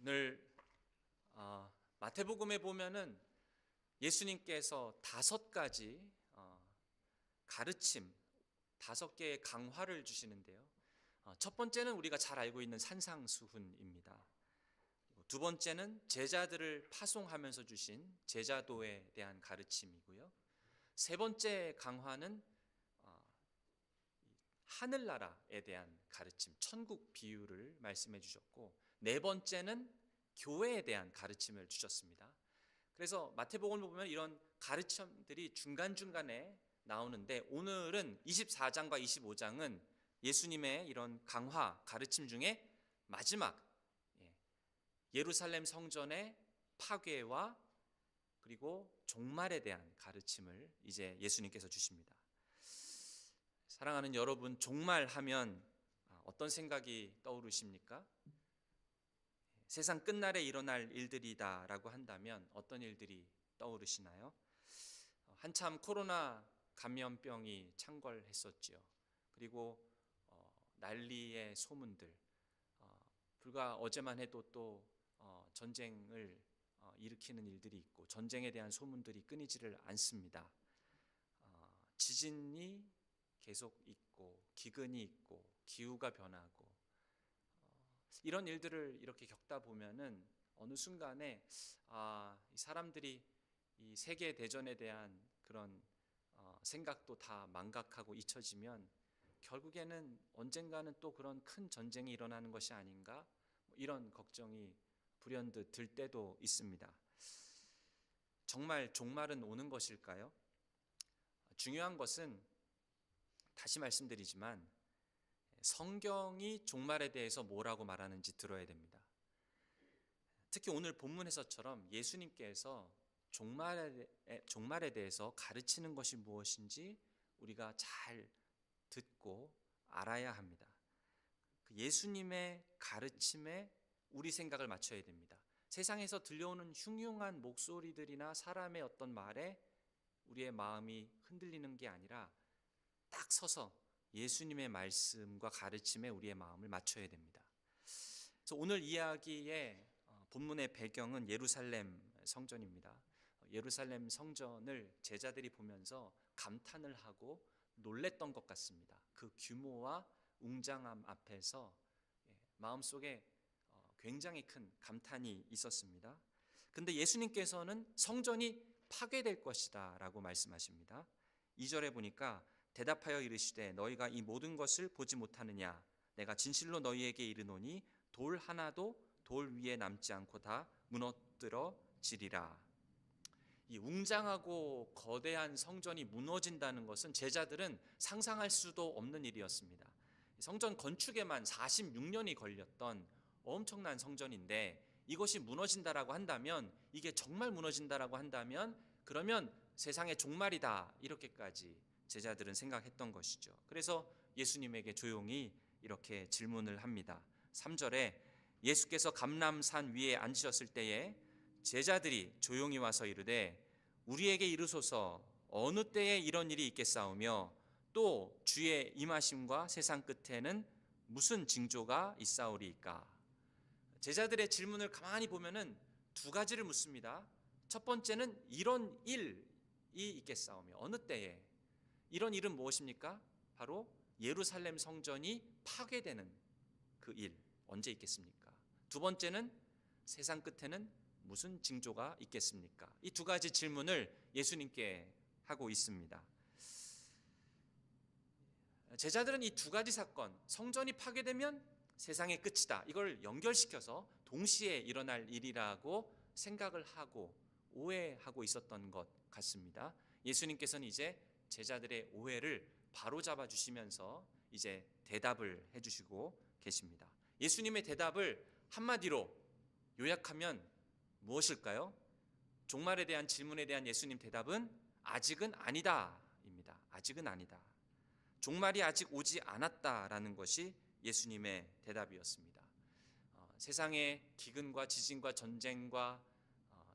오늘 마태복음에 보면은 예수님께서 5가지 가르침, 5개의 강화를 주시는데요. 첫 번째는 우리가 잘 알고 있는 산상수훈입니다. 두 번째는 제자들을 파송하면서 주신 제자도에 대한 가르침이고요. 세 번째 강화는 하늘나라에 대한 가르침, 천국 비유를 말씀해 주셨고, 네 번째는 교회에 대한 가르침을 주셨습니다. 그래서 마태복음을 보면 이런 가르침들이 중간중간에 나오는데, 오늘은 24장과 25장은 예수님의 이런 강화, 가르침 중에 마지막 예루살렘 성전의 파괴와 그리고 종말에 대한 가르침을 이제 예수님께서 주십니다. 사랑하는 여러분, 종말하면 어떤 생각이 떠오르십니까? 세상 끝날에 일어날 일들이다라고 한다면 어떤 일들이 떠오르시나요? 한참 코로나 감염병이 창궐했었지요. 그리고 난리의 소문들, 불과 어제만 해도 또 전쟁을 일으키는 일들이 있고, 전쟁에 대한 소문들이 끊이지를 않습니다. 지진이 계속 있고, 기근이 있고, 기후가 변하고, 이런 일들을 이렇게 겪다 보면은 어느 순간에 이 사람들이 이 세계 대전에 대한 그런 생각도 다 망각하고 잊혀지면 결국에는 언젠가는 또 그런 큰 전쟁이 일어나는 것이 아닌가, 이런 걱정이 불현듯 들 때도 있습니다. 정말 종말은 오는 것일까요? 중요한 것은 다시 말씀드리지만 성경이 종말에 대해서 뭐라고 말하는지 들어야 됩니다. 특히 오늘 본문에서처럼 예수님께서 종말에 대해서 가르치는 것이 무엇인지 우리가 잘 듣고 알아야 합니다. 예수님의 가르침에 우리 생각을 맞춰야 됩니다. 세상에서 들려오는 흉흉한 목소리들이나 사람의 어떤 말에 우리의 마음이 흔들리는 게 아니라 딱 서서 예수님의 말씀과 가르침에 우리의 마음을 맞춰야 됩니다. 그래서 오늘 이야기의 본문의 배경은 예루살렘 성전입니다. 예루살렘 성전을 제자들이 보면서 감탄을 하고 놀랬던 것 같습니다. 그 규모와 웅장함 앞에서 마음속에 굉장히 큰 감탄이 있었습니다. 근데 예수님께서는 성전이 파괴될 것이다 라고 말씀하십니다. 2절에 보니까 대답하여 이르시되 너희가 이 모든 것을 보지 못하느냐? 내가 진실로 너희에게 이르노니 돌 하나도 돌 위에 남지 않고 다 무너뜨려지리라. 이 웅장하고 거대한 성전이 무너진다는 것은 제자들은 상상할 수도 없는 일이었습니다. 성전 건축에만 46년이 걸렸던 엄청난 성전인데, 이것이 무너진다라고 한다면, 이게 정말 무너진다라고 한다면 그러면 세상의 종말이다, 이렇게까지 제자들은 생각했던 것이죠. 그래서 예수님에게 조용히 이렇게 질문을 합니다. 3절에 예수께서 감람산 위에 앉으셨을 때에 제자들이 조용히 와서 이르되 우리에게 이르소서 어느 때에 이런 일이 있겠사오며 또 주의 임하심과 세상 끝에는 무슨 징조가 있사오리이까? 제자들의 질문을 가만히 보면은 2가지를 묻습니다. 첫 번째는 이런 일이 있겠사오며, 어느 때에. 이런 일은 무엇입니까? 바로 예루살렘 성전이 파괴되는 그 일, 언제 있겠습니까? 두 번째는 세상 끝에는 무슨 징조가 있겠습니까? 이 2가지 질문을 예수님께 하고 있습니다. 제자들은 이 2가지 사건, 성전이 파괴되면 세상의 끝이다, 이걸 연결시켜서 동시에 일어날 일이라고 생각을 하고 오해하고 있었던 것 같습니다. 예수님께서는 이제 제자들의 오해를 바로잡아 주시면서 이제 대답을 해주시고 계십니다. 예수님의 대답을 한마디로 요약하면 무엇일까요? 종말에 대한 질문에 대한 예수님 대답은 아직은 아니다 입니다. 아직은 아니다. 종말이 아직 오지 않았다라는 것이 예수님의 대답이었습니다. 세상에 기근과 지진과 전쟁과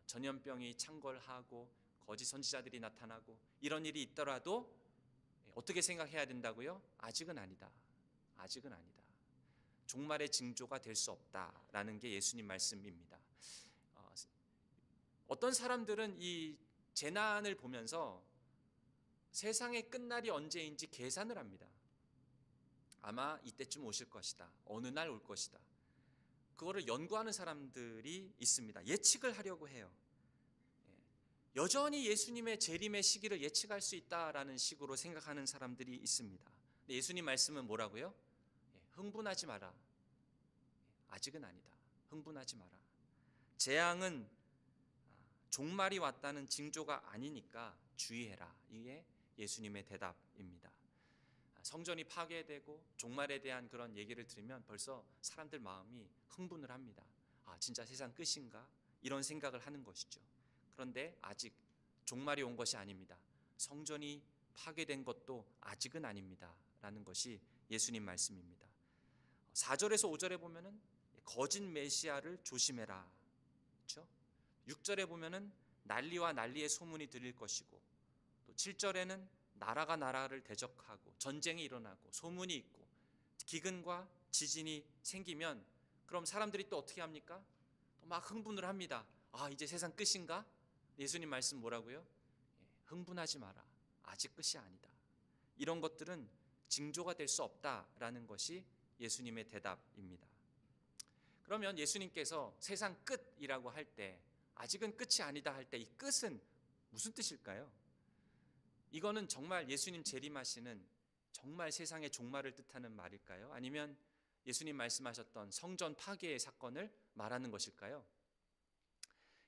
전염병이 창궐하고 거짓 선지자들이 나타나고 이런 일이 있더라도 어떻게 생각해야 된다고요? 아직은 아니다. 아직은 아니다. 종말의 징조가 될 수 없다라는 게 예수님 말씀입니다. 어떤 사람들은 이 재난을 보면서 세상의 끝날이 언제인지 계산을 합니다. 아마 이때쯤 오실 것이다. 어느 날 올 것이다. 그거를 연구하는 사람들이 있습니다. 예측을 하려고 해요. 여전히 예수님의 재림의 시기를 예측할 수 있다라는 식으로 생각하는 사람들이 있습니다. 근데 예수님 말씀은 뭐라고요? 흥분하지 마라. 아직은 아니다. 흥분하지 마라. 재앙은 종말이 왔다는 징조가 아니니까 주의해라. 이게 예수님의 대답입니다. 성전이 파괴되고 종말에 대한 그런 얘기를 들으면 벌써 사람들 마음이 흥분을 합니다. 진짜 세상 끝인가? 이런 생각을 하는 것이죠. 그런데 아직 종말이 온 것이 아닙니다. 성전이 파괴된 것도 아직은 아닙니다. 라는 것이 예수님 말씀입니다. 4절에서 5절에 보면은 거짓 메시아를 조심해라. 그렇죠? 6절에 보면은 난리와 난리의 소문이 들릴 것이고, 또 7절에는 나라가 나라를 대적하고 전쟁이 일어나고 소문이 있고 기근과 지진이 생기면 그럼 사람들이 또 어떻게 합니까? 또 막 흥분을 합니다. 이제 세상 끝인가? 예수님 말씀 뭐라고요? 흥분하지 마라. 아직 끝이 아니다. 이런 것들은 징조가 될 수 없다라는 것이 예수님의 대답입니다. 그러면 예수님께서 세상 끝이라고 할 때, 아직은 끝이 아니다 할 때 이 끝은 무슨 뜻일까요? 이거는 정말 예수님 재림하시는 정말 세상의 종말을 뜻하는 말일까요? 아니면 예수님 말씀하셨던 성전 파괴의 사건을 말하는 것일까요?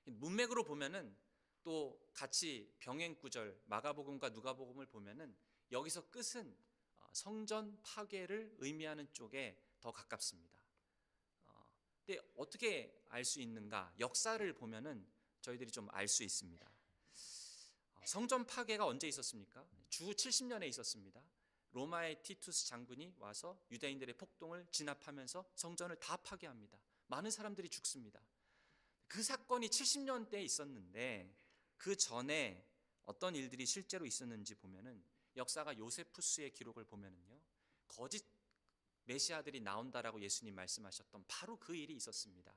문맥으로 보면은 또 같이 병행 구절 마가복음과 누가복음을 보면은 여기서 끝은 성전 파괴를 의미하는 쪽에 더 가깝습니다. 근데 어떻게 알 수 있는가? 역사를 보면은 저희들이 좀 알 수 있습니다. 성전 파괴가 언제 있었습니까? 주 70년에 있었습니다. 로마의 티투스 장군이 와서 유대인들의 폭동을 진압하면서 성전을 다 파괴합니다. 많은 사람들이 죽습니다. 그 사건이 70년대에 있었는데 그 전에 어떤 일들이 실제로 있었는지 보면은 역사가 요세푸스의 기록을 보면은요, 거짓 메시아들이 나온다라고 예수님 말씀하셨던 바로 그 일이 있었습니다.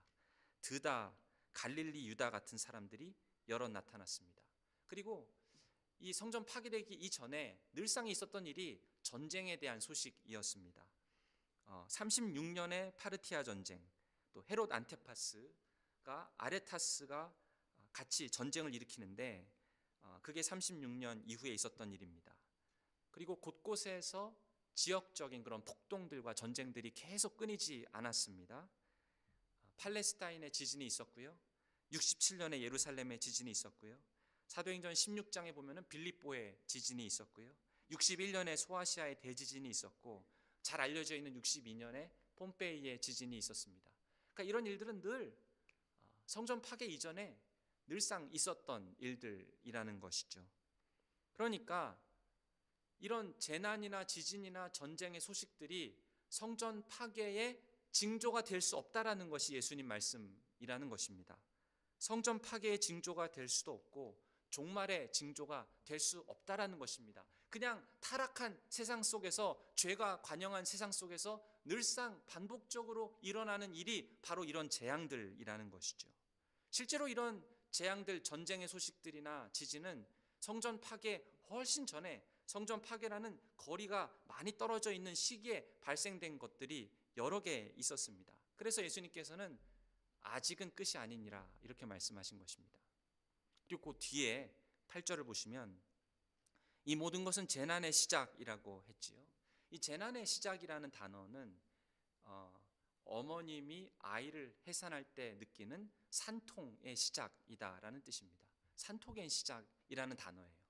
드다, 갈릴리, 유다 같은 사람들이 여러 나타났습니다. 그리고 이 성전 파괴되기 이전에 늘상 있었던 일이 전쟁에 대한 소식이었습니다. 36년의 파르티아 전쟁, 또 헤롯 안티파스가 아레타스가 같이 전쟁을 일으키는데 그게 36년 이후에 있었던 일입니다. 그리고 곳곳에서 지역적인 그런 폭동들과 전쟁들이 계속 끊이지 않았습니다. 팔레스타인의 지진이 있었고요. 67년에 예루살렘의 지진이 있었고요. 사도행전 16장에 보면은 빌립보의 지진이 있었고요. 61년에 소아시아의 대지진이 있었고, 잘 알려져 있는 62년에 폼페이의 지진이 있었습니다. 그러니까 이런 일들은 늘 성전 파괴 이전에 늘상 있었던 일들이라는 것이죠. 그러니까 이런 재난이나 지진이나 전쟁의 소식들이 성전 파괴의 징조가 될 수 없다라는 것이 예수님 말씀이라는 것입니다. 성전 파괴의 징조가 될 수도 없고 종말의 징조가 될 수 없다라는 것입니다. 그냥 타락한 세상 속에서, 죄가 관영한 세상 속에서 늘상 반복적으로 일어나는 일이 바로 이런 재앙들이라는 것이죠. 실제로 이런 재앙들, 전쟁의 소식들이나 지진은 성전 파괴 훨씬 전에, 성전 파괴라는 거리가 많이 떨어져 있는 시기에 발생된 것들이 여러 개 있었습니다. 그래서 예수님께서는 아직은 끝이 아니니라 이렇게 말씀하신 것입니다. 그리고 그 뒤에 8절을 보시면 이 모든 것은 재난의 시작이라고 했지요. 이 재난의 시작이라는 단어는 어머님이 아이를 해산할 때 느끼는 산통의 시작이다라는 뜻입니다. 산통의 시작이라는 단어예요.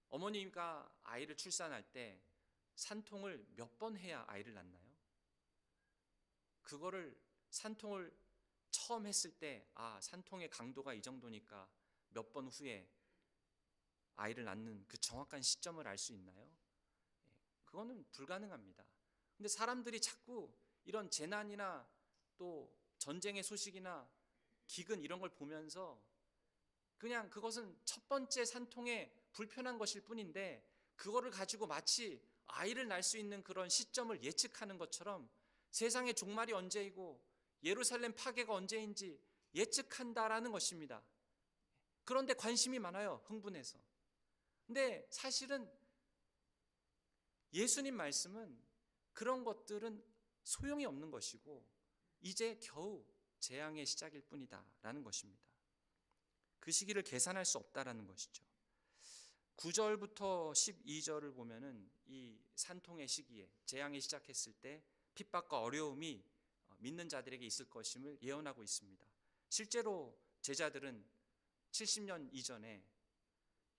어머니가 아이를 출산할 때 산통을 몇 번 해야 아이를 낳나요? 그거를 산통을 처음 했을 때 산통의 강도가 이 정도니까 몇 번 후에 아이를 낳는 그 정확한 시점을 알 수 있나요? 그거는 불가능합니다. 근데 사람들이 자꾸 이런 재난이나 또 전쟁의 소식이나 기근 이런 걸 보면서 그냥 그것은 첫 번째 산통의 불편한 것일 뿐인데 그거를 가지고 마치 아이를 낳을 수 있는 그런 시점을 예측하는 것처럼 세상의 종말이 언제이고 예루살렘 파괴가 언제인지 예측한다라는 것입니다. 그런데 관심이 많아요. 흥분해서. 근데 사실은 예수님 말씀은 그런 것들은 소용이 없는 것이고 이제 겨우 재앙의 시작일 뿐이다라는 것입니다. 그 시기를 계산할 수 없다라는 것이죠. 9절부터 12절을 보면은 이 산통의 시기에 재앙이 시작했을 때 핍박과 어려움이 믿는 자들에게 있을 것임을 예언하고 있습니다. 실제로 제자들은 70년 이전에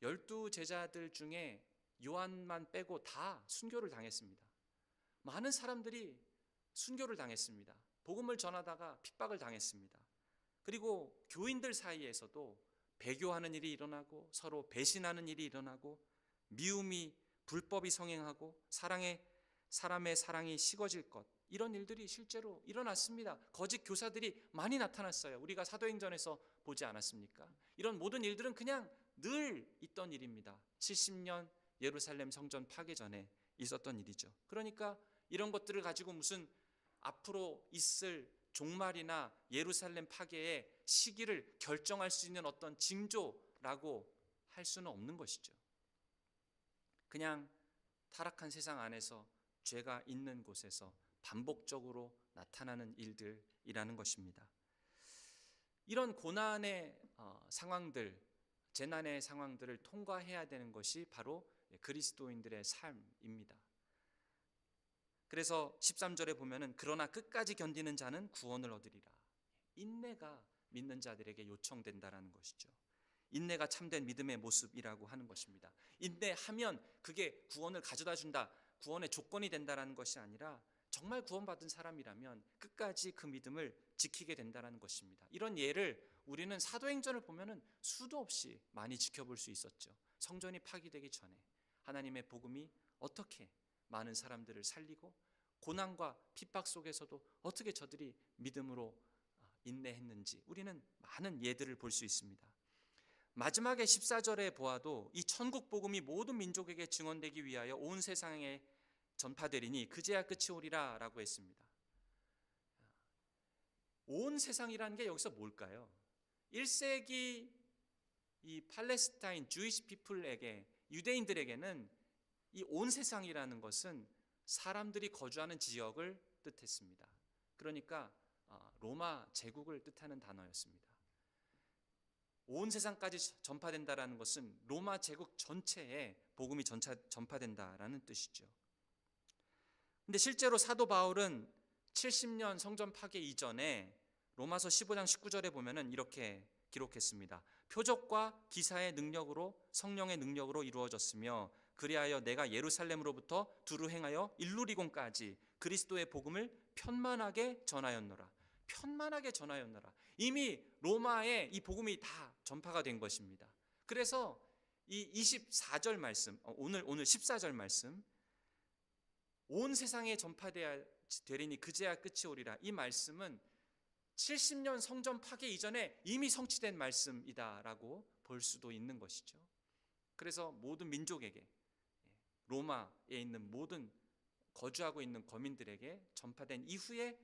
12제자들 중에 요한만 빼고 다 순교를 당했습니다. 많은 사람들이 순교를 당했습니다. 복음을 전하다가 핍박을 당했습니다. 그리고 교인들 사이에서도 배교하는 일이 일어나고 서로 배신하는 일이 일어나고 미움이 불법이 성행하고 사람의 사랑이 식어질 것, 이런 일들이 실제로 일어났습니다. 거짓 교사들이 많이 나타났어요. 우리가 사도행전에서 보지 않았습니까? 이런 모든 일들은 그냥 늘 있던 일입니다. 70년 예루살렘 성전 파괴 전에 있었던 일이죠. 그러니까 이런 것들을 가지고 무슨 앞으로 있을 종말이나 예루살렘 파괴의 시기를 결정할 수 있는 어떤 징조라고 할 수는 없는 것이죠. 그냥 타락한 세상 안에서 죄가 있는 곳에서 반복적으로 나타나는 일들이라는 것입니다. 이런 고난의 상황들, 재난의 상황들을 통과해야 되는 것이 바로 그리스도인들의 삶입니다. 그래서 13절에 보면은 그러나 끝까지 견디는 자는 구원을 얻으리라. 인내가 믿는 자들에게 요청된다라는 것이죠. 인내가 참된 믿음의 모습이라고 하는 것입니다. 인내하면 그게 구원을 가져다 준다, 구원의 조건이 된다라는 것이 아니라 정말 구원받은 사람이라면 끝까지 그 믿음을 지키게 된다라는 것입니다. 이런 예를 우리는 사도행전을 보면은 수도 없이 많이 지켜볼 수 있었죠. 성전이 파괴되기 전에 하나님의 복음이 어떻게 많은 사람들을 살리고 고난과 핍박 속에서도 어떻게 저들이 믿음으로 인내했는지 우리는 많은 예들을 볼 수 있습니다. 마지막에 14절에 보아도 이 천국 복음이 모든 민족에게 증언되기 위하여 온 세상에 전파되리니 그제야 끝이 오리라 라고 했습니다. 온 세상이라는 게 여기서 뭘까요? 1세기 이 팔레스타인 주이시 피플에게, 유대인들에게는 이 온 세상이라는 것은 사람들이 거주하는 지역을 뜻했습니다. 그러니까 로마 제국을 뜻하는 단어였습니다. 온 세상까지 전파된다라는 것은 로마 제국 전체에 복음이 전파된다라는 뜻이죠. 근데 실제로 사도 바울은 70년 성전 파괴 이전에 로마서 15장 19절에 보면은 이렇게 기록했습니다. 표적과 기사의 능력으로, 성령의 능력으로 이루어졌으며 그리하여 내가 예루살렘으로부터 두루 행하여 일루리곤까지 그리스도의 복음을 편만하게 전하였노라. 편만하게 전하였노라. 이미 로마에 이 복음이 다 전파가 된 것입니다. 그래서 이 24절 말씀, 오늘 14절 말씀, 온 세상에 전파되리니 그제야 끝이 오리라. 이 말씀은 70년 성전 파괴 이전에 이미 성취된 말씀이다라고 볼 수도 있는 것이죠. 그래서 모든 민족에게, 로마에 있는 모든 거주하고 있는 거민들에게 전파된 이후에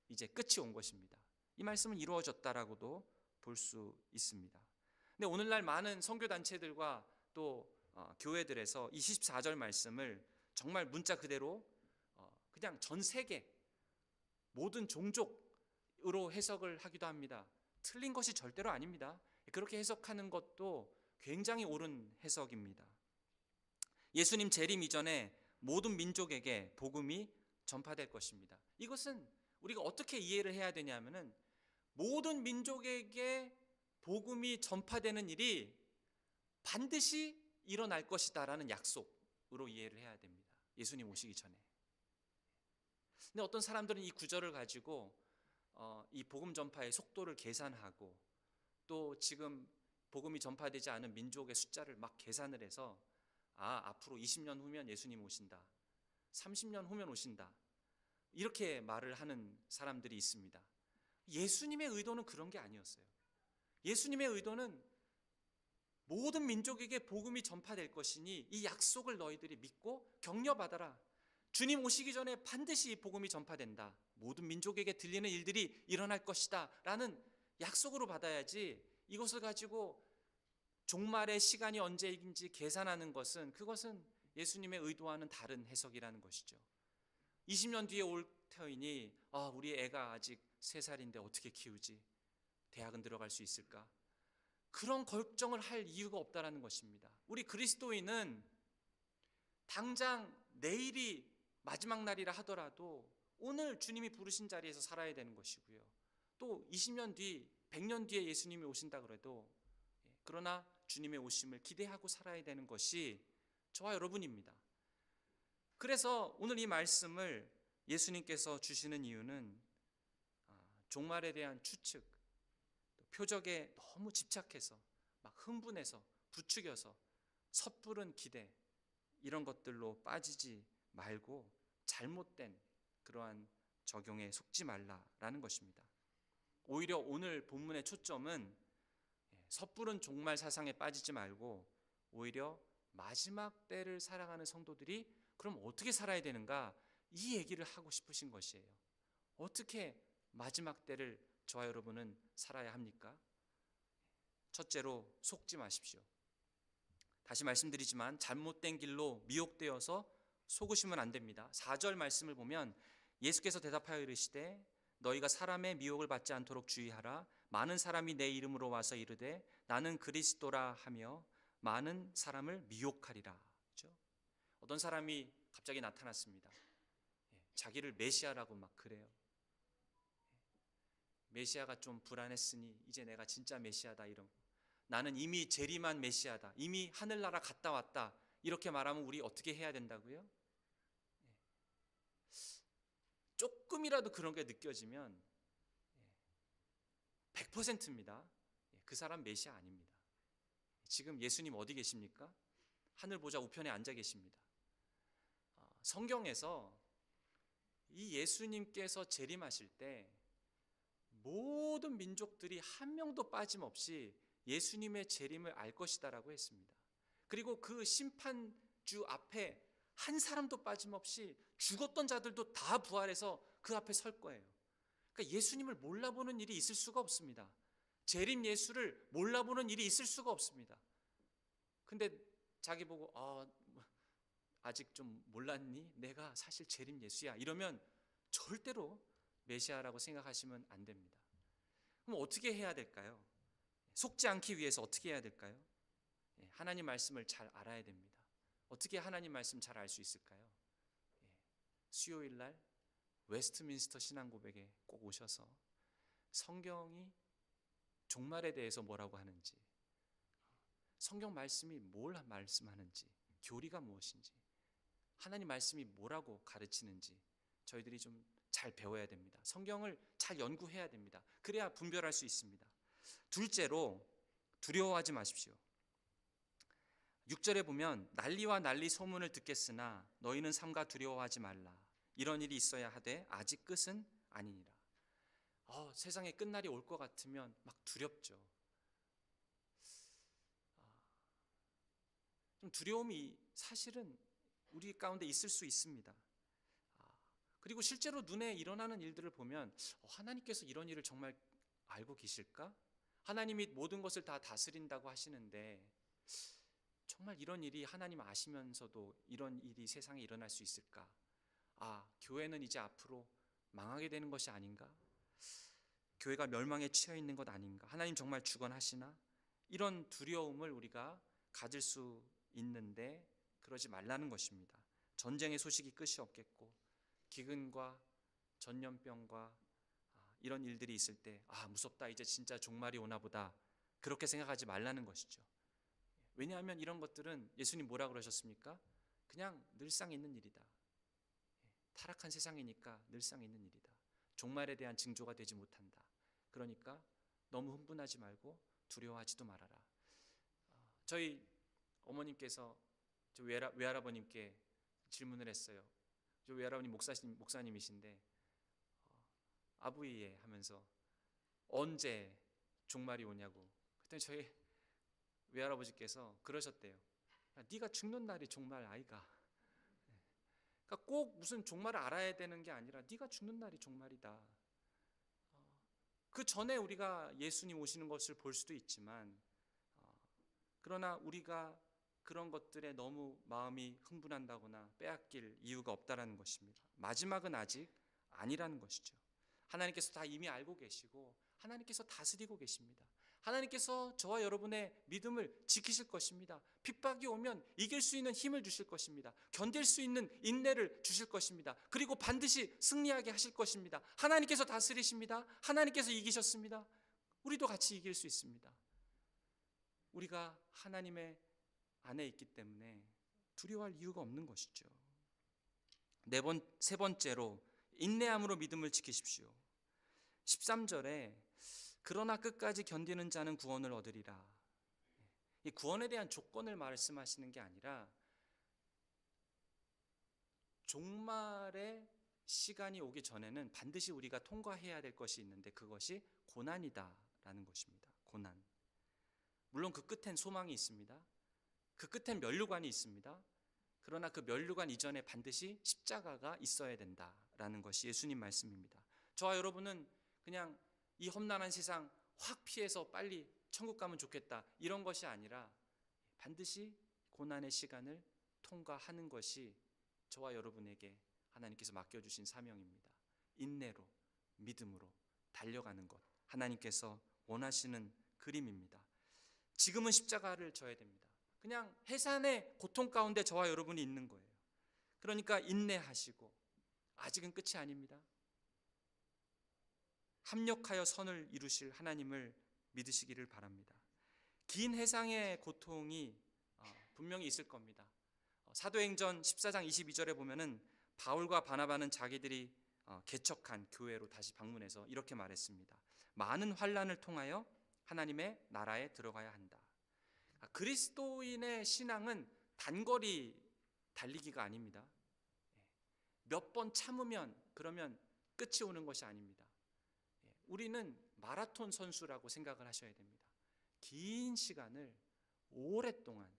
이제 끝이 온 것입니다. 이 말씀은 이루어졌다라고도 볼 수 있습니다. 근데 오늘날 많은 선교단체들과 또 교회들에서 이 24절 말씀을 정말 문자 그대로 그냥 전 세계 모든 종족으로 해석을 하기도 합니다. 틀린 것이 절대로 아닙니다. 그렇게 해석하는 것도 굉장히 옳은 해석입니다. 예수님 재림 이전에 모든 민족에게 복음이 전파될 것입니다. 이것은 우리가 어떻게 이해를 해야 되냐면은 모든 민족에게 복음이 전파되는 일이 반드시 일어날 것이다라는 약속으로 이해를 해야 됩니다. 예수님 오시기 전에. 근데 어떤 사람들은 이 구절을 가지고 이 복음 전파의 속도를 계산하고 또 지금 복음이 전파되지 않은 민족의 숫자를 막 계산을 해서 앞으로 20년 후면 예수님 오신다, 30년 후면 오신다, 이렇게 말을 하는 사람들이 있습니다. 예수님의 의도는 그런 게 아니었어요. 예수님의 의도는 모든 민족에게 복음이 전파될 것이니 이 약속을 너희들이 믿고 격려받아라. 주님 오시기 전에 반드시 이 복음이 전파된다. 모든 민족에게 들리는 일들이 일어날 것이다 라는 약속으로 받아야지, 이것을 가지고 종말의 시간이 언제인지 계산하는 것은, 그것은 예수님의 의도와는 다른 해석이라는 것이죠. 20년 뒤에 올 터이니 우리 애가 아직 3살인데 어떻게 키우지? 대학은 들어갈 수 있을까? 그런 걱정을 할 이유가 없다라는 것입니다. 우리 그리스도인은 당장 내일이 마지막 날이라 하더라도 오늘 주님이 부르신 자리에서 살아야 되는 것이고요. 또 20년 뒤, 100년 뒤에 예수님이 오신다 그래도 그러나 주님의 오심을 기대하고 살아야 되는 것이 저와 여러분입니다. 그래서 오늘 이 말씀을 예수님께서 주시는 이유는 종말에 대한 추측, 표적에 너무 집착해서 막 흥분해서 부추겨서 섣부른 기대, 이런 것들로 빠지지 말고 잘못된 그러한 적용에 속지 말라라는 것입니다. 오히려 오늘 본문의 초점은 섣부른 종말 사상에 빠지지 말고 오히려 마지막 때를 살아가는 성도들이 그럼 어떻게 살아야 되는가, 이 얘기를 하고 싶으신 것이에요. 어떻게 마지막 때를 저와 여러분은 살아야 합니까? 첫째로, 속지 마십시오. 다시 말씀드리지만 잘못된 길로 미혹되어서 속으시면 안 됩니다. 4절 말씀을 보면 예수께서 대답하여 이르시되 너희가 사람의 미혹을 받지 않도록 주의하라. 많은 사람이 내 이름으로 와서 이르되 나는 그리스도라 하며 많은 사람을 미혹하리라. 그렇죠? 어떤 사람이 갑자기 나타났습니다. 자기를 메시아라고 막 그래요. 메시아가 좀 불안했으니 이제 내가 진짜 메시아다, 이런 거. 나는 이미 재림한 메시아다, 이미 하늘나라 갔다 왔다, 이렇게 말하면 우리 어떻게 해야 된다고요? 조금이라도 그런 게 느껴지면 100%입니다. 그 사람 메시아 아닙니다. 지금 예수님 어디 계십니까? 하늘 보좌 우편에 앉아 계십니다. 성경에서 이 예수님께서 재림하실 때 모든 민족들이 한 명도 빠짐없이 예수님의 재림을 알 것이다라고 했습니다. 그리고 그 심판주 앞에 한 사람도 빠짐없이 죽었던 자들도 다 부활해서 그 앞에 설 거예요. 그러니까 예수님을 몰라보는 일이 있을 수가 없습니다. 재림 예수를 몰라보는 일이 있을 수가 없습니다. 근데 자기 보고 아직 좀 몰랐니? 내가 사실 재림 예수야, 이러면 절대로 메시아라고 생각하시면 안 됩니다. 그럼 어떻게 해야 될까요? 속지 않기 위해서 어떻게 해야 될까요? 하나님 말씀을 잘 알아야 됩니다. 어떻게 하나님 말씀 잘 알 수 있을까요? 수요일 날 웨스트민스터 신앙고백에 꼭 오셔서 성경이 종말에 대해서 뭐라고 하는지, 성경 말씀이 뭘 말씀하는지, 교리가 무엇인지, 하나님 말씀이 뭐라고 가르치는지 저희들이 좀 잘 배워야 됩니다. 성경을 잘 연구해야 됩니다. 그래야 분별할 수 있습니다. 둘째로, 두려워하지 마십시오. 6절에 보면 난리와 난리 소문을 듣겠으나 너희는 삼가 두려워하지 말라. 이런 일이 있어야 하되 아직 끝은 아니니라. 세상에 끝날이 올 것 같으면 막 두렵죠. 좀 두려움이 사실은 우리 가운데 있을 수 있습니다. 그리고 실제로 눈에 일어나는 일들을 보면 하나님께서 이런 일을 정말 알고 계실까? 하나님이 모든 것을 다 다스린다고 하시는데 정말 이런 일이 하나님 아시면서도 이런 일이 세상에 일어날 수 있을까? 교회는 이제 앞으로 망하게 되는 것이 아닌가? 교회가 멸망에 치여 있는 것 아닌가? 하나님 정말 주관하시나? 이런 두려움을 우리가 가질 수 있는데 그러지 말라는 것입니다. 전쟁의 소식이 끝이 없겠고 기근과 전염병과 이런 일들이 있을 때 무섭다, 이제 진짜 종말이 오나 보다, 그렇게 생각하지 말라는 것이죠. 왜냐하면 이런 것들은 예수님 뭐라 그러셨습니까? 그냥 늘상 있는 일이다. 타락한 세상이니까 늘상 있는 일이다. 종말에 대한 징조가 되지 못한다. 그러니까 너무 흥분하지 말고 두려워하지도 말아라. 저희 어머님께서 저 외할아버님께 질문을 했어요. 저 외할아버님 목사님이신데 아부이에 하면서 언제 종말이 오냐고. 그랬더니 저희 외할아버지께서 그러셨대요. 네가 죽는 날이 종말 아이가. 그러니까 꼭 무슨 종말을 알아야 되는 게 아니라 네가 죽는 날이 종말이다. 그 전에 우리가 예수님 오시는 것을 볼 수도 있지만, 그러나 우리가 그런 것들에 너무 마음이 흥분한다거나 빼앗길 이유가 없다라는 것입니다. 마지막은 아직 아니라는 것이죠. 하나님께서 다 이미 알고 계시고 하나님께서 다스리고 계십니다. 하나님께서 저와 여러분의 믿음을 지키실 것입니다. 핍박이 오면 이길 수 있는 힘을 주실 것입니다. 견딜 수 있는 인내를 주실 것입니다. 그리고 반드시 승리하게 하실 것입니다. 하나님께서 다스리십니다. 하나님께서 이기셨습니다. 우리도 같이 이길 수 있습니다. 우리가 하나님의 안에 있기 때문에 두려워할 이유가 없는 것이죠. 세 번째로 인내함으로 믿음을 지키십시오. 13절에 그러나 끝까지 견디는 자는 구원을 얻으리라. 이 구원에 대한 조건을 말씀하시는 게 아니라 종말의 시간이 오기 전에는 반드시 우리가 통과해야 될 것이 있는데 그것이 고난이다라는 것입니다. 고난. 물론 그 끝엔 소망이 있습니다. 그 끝엔 면류관이 있습니다. 그러나 그 면류관 이전에 반드시 십자가가 있어야 된다라는 것이 예수님 말씀입니다. 저와 여러분은 그냥 이 험난한 세상 확 피해서 빨리 천국 가면 좋겠다 이런 것이 아니라 반드시 고난의 시간을 통과하는 것이 저와 여러분에게 하나님께서 맡겨주신 사명입니다. 인내로 믿음으로 달려가는 것, 하나님께서 원하시는 그림입니다. 지금은 십자가를 져야 됩니다. 그냥 해산의 고통 가운데 저와 여러분이 있는 거예요. 그러니까 인내하시고 아직은 끝이 아닙니다. 합력하여 선을 이루실 하나님을 믿으시기를 바랍니다. 긴 해상의 고통이 분명히 있을 겁니다. 사도행전 14장 22절에 보면은 바울과 바나바는 자기들이 개척한 교회로 다시 방문해서 이렇게 말했습니다. 많은 환난을 통하여 하나님의 나라에 들어가야 한다. 그리스도인의 신앙은 단거리 달리기가 아닙니다. 몇 번 참으면 그러면 끝이 오는 것이 아닙니다. 우리는 마라톤 선수라고 생각을 하셔야 됩니다. 긴 시간을 오랫동안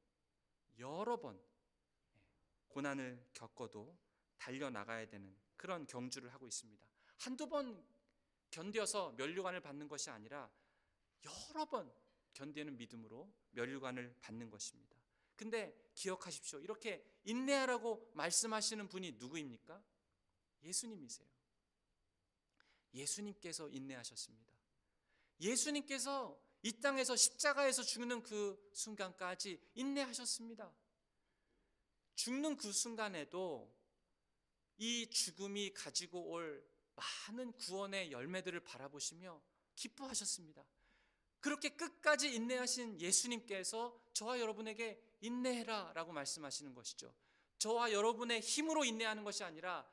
여러 번 고난을 겪어도 달려나가야 되는 그런 경주를 하고 있습니다. 한두 번 견뎌서 면류관을 받는 것이 아니라 여러 번 견디는 믿음으로 면류관을 받는 것입니다. 근데 기억하십시오. 이렇게 인내하라고 말씀하시는 분이 누구입니까? 예수님이세요. 예수님께서 인내하셨습니다. 예수님께서 이 땅에서 십자가에서 죽는 그 순간까지 인내하셨습니다. 죽는 그 순간에도 이 죽음이 가지고 올 많은 구원의 열매들을 바라보시며 기뻐하셨습니다. 그렇게 끝까지 인내하신 예수님께서 저와 여러분에게 인내해라 라고 말씀하시는 것이죠. 저와 여러분의 힘으로 인내하는 것이 아니라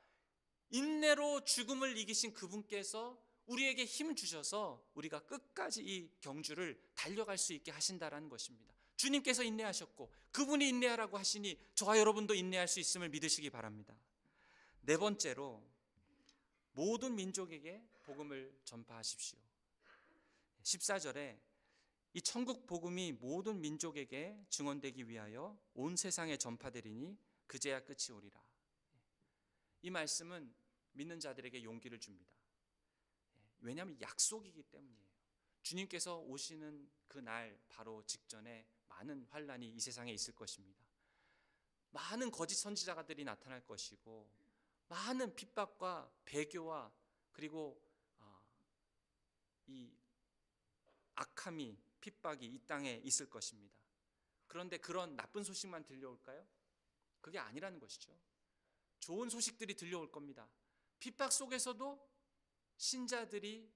인내로 죽음을 이기신 그분께서 우리에게 힘 주셔서 우리가 끝까지 이 경주를 달려갈 수 있게 하신다라는 것입니다. 주님께서 인내하셨고 그분이 인내하라고 하시니 저와 여러분도 인내할 수 있음을 믿으시기 바랍니다. 네 번째로 모든 민족에게 복음을 전파하십시오. 14절에 이 천국 복음이 모든 민족에게 증언되기 위하여 온 세상에 전파되리니 그제야 끝이 오리라. 이 말씀은 믿는 자들에게 용기를 줍니다. 왜냐하면 약속이기 때문이에요. 주님께서 오시는 그날 바로 직전에 많은 환난이 이 세상에 있을 것입니다. 많은 거짓 선지자들이 나타날 것이고 많은 핍박과 배교와 그리고 이 악함이 핍박이 이 땅에 있을 것입니다. 그런데 그런 나쁜 소식만 들려올까요? 그게 아니라는 것이죠. 좋은 소식들이 들려올 겁니다. 핍박 속에서도 신자들이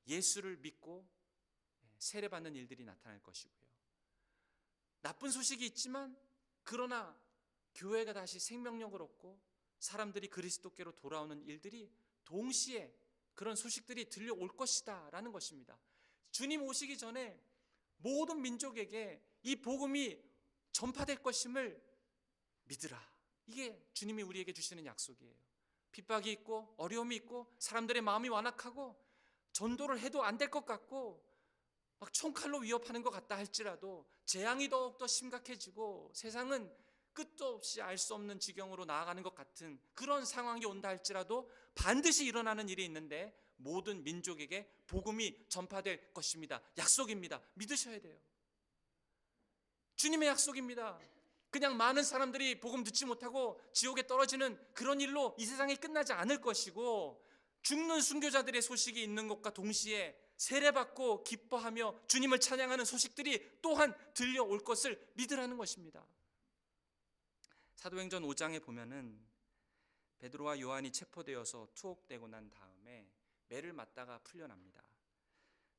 예수를 믿고 세례받는 일들이 나타날 것이고요. 나쁜 소식이 있지만 그러나 교회가 다시 생명력을 얻고 사람들이 그리스도께로 돌아오는 일들이 동시에 그런 소식들이 들려올 것이다 라는 것입니다. 주님 오시기 전에 모든 민족에게 이 복음이 전파될 것임을 믿으라. 이게 주님이 우리에게 주시는 약속이에요. 핍박이 있고 어려움이 있고 사람들의 마음이 완악하고 전도를 해도 안 될 것 같고 막 총칼로 위협하는 것 같다 할지라도 재앙이 더욱더 심각해지고 세상은 끝도 없이 알 수 없는 지경으로 나아가는 것 같은 그런 상황이 온다 할지라도 반드시 일어나는 일이 있는데 모든 민족에게 복음이 전파될 것입니다. 약속입니다. 믿으셔야 돼요. 주님의 약속입니다. 그냥 많은 사람들이 복음 듣지 못하고 지옥에 떨어지는 그런 일로 이 세상이 끝나지 않을 것이고, 죽는 순교자들의 소식이 있는 것과 동시에 세례받고 기뻐하며 주님을 찬양하는 소식들이 또한 들려올 것을 믿으라는 것입니다. 사도행전 5장에 보면은 베드로와 요한이 체포되어서 투옥되고 난 다음에 매를 맞다가 풀려납니다.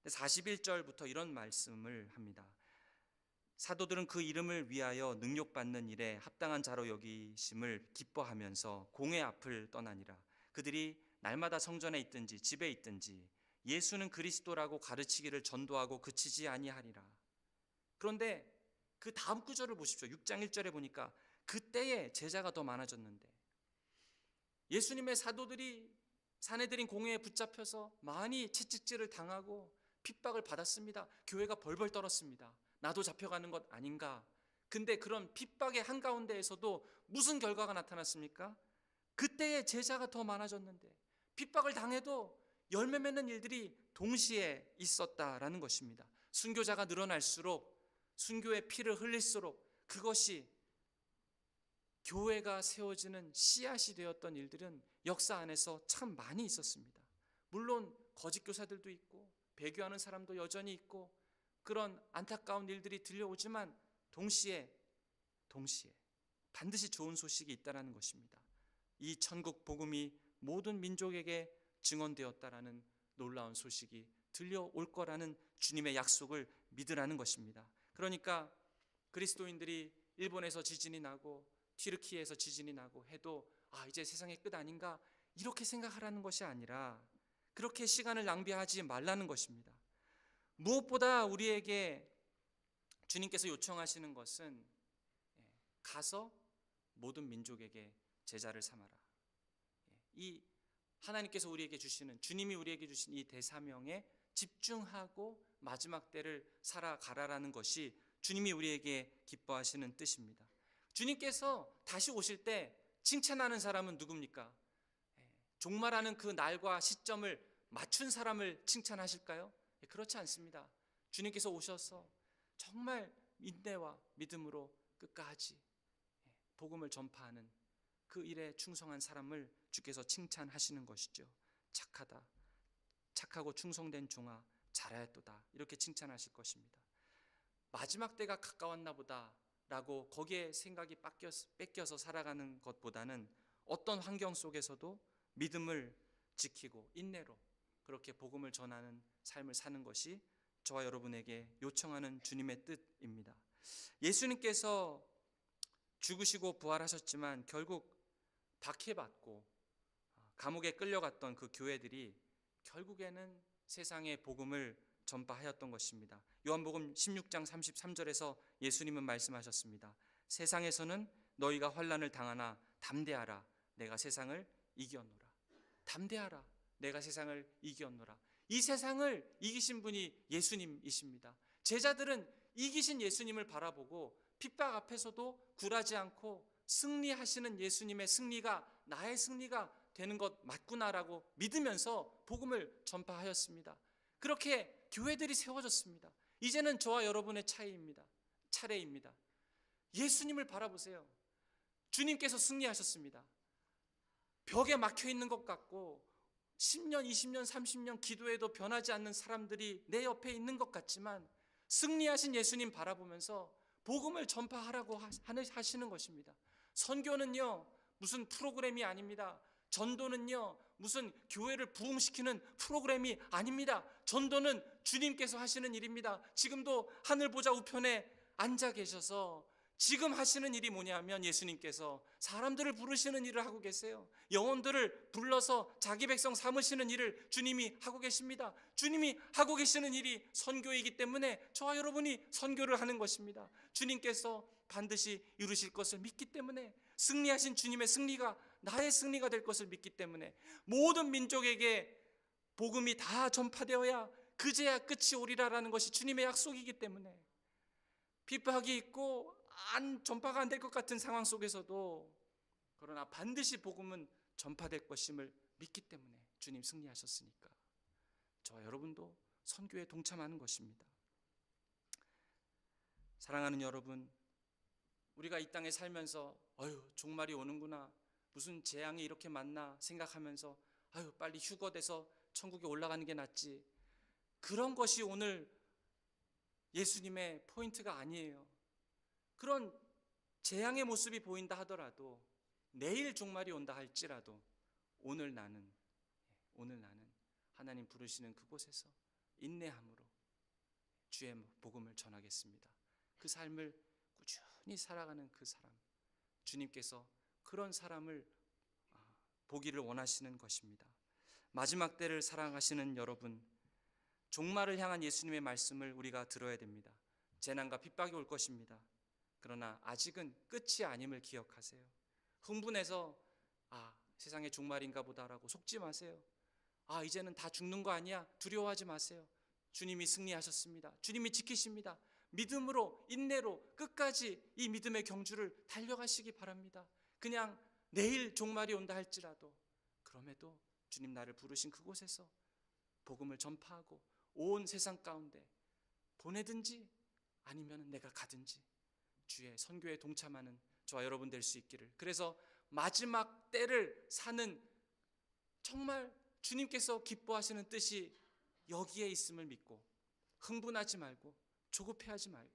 41절부터 이런 말씀을 합니다. 사도들은 그 이름을 위하여 능력받는 일에 합당한 자로 여기심을 기뻐하면서 공회 앞을 떠나니라. 그들이 날마다 성전에 있든지 집에 있든지 예수는 그리스도라고 가르치기를 전도하고 그치지 아니하리라. 그런데 그 다음 구절을 보십시오. 6장 1절에 보니까 그때에 제자가 더 많아졌는데, 예수님의 사도들이 사내들인 공회에 붙잡혀서 많이 채찍질을 당하고 핍박을 받았습니다. 교회가 벌벌 떨었습니다. 나도 잡혀가는 것 아닌가. 근데 그런 핍박의 한가운데에서도 무슨 결과가 나타났습니까? 그때의 제자가 더 많아졌는데 핍박을 당해도 열매 맺는 일들이 동시에 있었다라는 것입니다. 순교자가 늘어날수록, 순교의 피를 흘릴수록 그것이 교회가 세워지는 씨앗이 되었던 일들은 역사 안에서 참 많이 있었습니다. 물론 거짓 교사들도 있고 배교하는 사람도 여전히 있고 그런 안타까운 일들이 들려오지만 동시에 반드시 좋은 소식이 있다는 것입니다. 이 천국 복음이 모든 민족에게 증언되었다라는 놀라운 소식이 들려올 거라는 주님의 약속을 믿으라는 것입니다. 그러니까 그리스도인들이 일본에서 지진이 나고 튀르키예에서 지진이 나고 해도 이제 세상의 끝 아닌가 이렇게 생각하라는 것이 아니라 그렇게 시간을 낭비하지 말라는 것입니다. 무엇보다 우리에게 주님께서 요청하시는 것은 가서 모든 민족에게 제자를 삼아라. 이 하나님께서 우리에게 주시는, 주님이 우리에게 주신 이 대사명에 집중하고 마지막 때를 살아가라라는 것이 주님이 우리에게 기뻐하시는 뜻입니다. 주님께서 다시 오실 때 칭찬하는 사람은 누굽니까? 종말하는 그 날과 시점을 맞춘 사람을 칭찬하실까요? 그렇지 않습니다. 주님께서 오셔서 정말 인내와 믿음으로 끝까지 복음을 전파하는 그 일에 충성한 사람을 주께서 칭찬하시는 것이죠. 착하고 충성된 종아 잘하였도다, 이렇게 칭찬하실 것입니다. 마지막 때가 가까웠나 보다 라고 거기에 생각이 뺏겨서 살아가는 것보다는 어떤 환경 속에서도 믿음을 지키고 인내로 그렇게 복음을 전하는 삶을 사는 것이 저와 여러분에게 요청하는 주님의 뜻입니다. 예수님께서 죽으시고 부활하셨지만 결국 박해받고 감옥에 끌려갔던 그 교회들이 결국에는 세상의 복음을 전파하였던 것입니다. 요한복음 16장 33절에서 예수님은 말씀하셨습니다. 세상에서는 너희가 환난을 당하나 담대하라, 내가 세상을 이겼노라. 담대하라, 내가 세상을 이겼노라. 이 세상을 이기신 분이 예수님이십니다. 제자들은 이기신 예수님을 바라보고 핍박 앞에서도 굴하지 않고 승리하시는 예수님의 승리가 나의 승리가 되는 것 맞구나라고 믿으면서 복음을 전파하였습니다. 그렇게 교회들이 세워졌습니다. 이제는 저와 여러분의 차례입니다. 예수님을 바라보세요. 주님께서 승리하셨습니다. 벽에 막혀 있는 것 같고 10년, 20년, 30년 기도해도 변하지 않는 사람들이 내 옆에 있는 것 같지만 승리하신 예수님 바라보면서 복음을 전파하라고 하시는 것입니다. 선교는요 무슨 프로그램이 아닙니다. 전도는요 무슨 교회를 부흥시키는 프로그램이 아닙니다. 전도는 주님께서 하시는 일입니다. 지금도 하늘 보좌 우편에 앉아 계셔서 지금 하시는 일이 뭐냐면 예수님께서 사람들을 부르시는 일을 하고 계세요. 영혼들을 불러서 자기 백성 삼으시는 일을 주님이 하고 계십니다. 주님이 하고 계시는 일이 선교이기 때문에 저와 여러분이 선교를 하는 것입니다. 주님께서 반드시 이루실 것을 믿기 때문에, 승리하신 주님의 승리가 나의 승리가 될 것을 믿기 때문에 모든 민족에게 복음이 다 전파되어야 그제야 끝이 오리라라는 것이 주님의 약속이기 때문에 핍박이 있고 전파가 안 될 것 같은 상황 속에서도 그러나 반드시 복음은 전파될 것임을 믿기 때문에 주님 승리하셨으니까 저와 여러분도 선교에 동참하는 것입니다. 사랑하는 여러분, 우리가 이 땅에 살면서 종말이 오는구나, 무슨 재앙이 이렇게 많나 생각하면서 빨리 휴거돼서 천국에 올라가는 게 낫지, 그런 것이 오늘 예수님의 포인트가 아니에요. 그런 재앙의 모습이 보인다 하더라도, 내일 종말이 온다 할지라도 오늘 나는 하나님 부르시는 그곳에서 인내함으로 주의 복음을 전하겠습니다. 그 삶을 꾸준히 살아가는 그 사람, 주님께서 그런 사람을 보기를 원하시는 것입니다. 마지막 때를 살아가시는 여러분, 종말을 향한 예수님의 말씀을 우리가 들어야 됩니다. 재난과 핍박이 올 것입니다. 그러나 아직은 끝이 아님을 기억하세요. 흥분해서 세상의 종말인가 보다라고 속지 마세요. 이제는 다 죽는 거 아니야, 두려워하지 마세요. 주님이 승리하셨습니다. 주님이 지키십니다. 믿음으로, 인내로 끝까지 이 믿음의 경주를 달려가시기 바랍니다. 그냥 내일 종말이 온다 할지라도 그럼에도 주님 나를 부르신 그곳에서 복음을 전파하고 온 세상 가운데 보내든지 아니면 내가 가든지 주의 선교에 동참하는 저와 여러분 될 수 있기를, 그래서 마지막 때를 사는 정말 주님께서 기뻐하시는 뜻이 여기에 있음을 믿고 흥분하지 말고 조급해하지 말고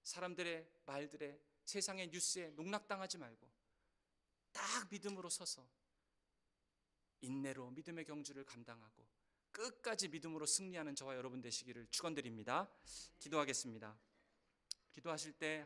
사람들의 말들에, 세상의 뉴스에 농락당하지 말고 딱 믿음으로 서서 인내로 믿음의 경주를 감당하고 끝까지 믿음으로 승리하는 저와 여러분 되시기를 축원드립니다. 기도하겠습니다. 기도하실 때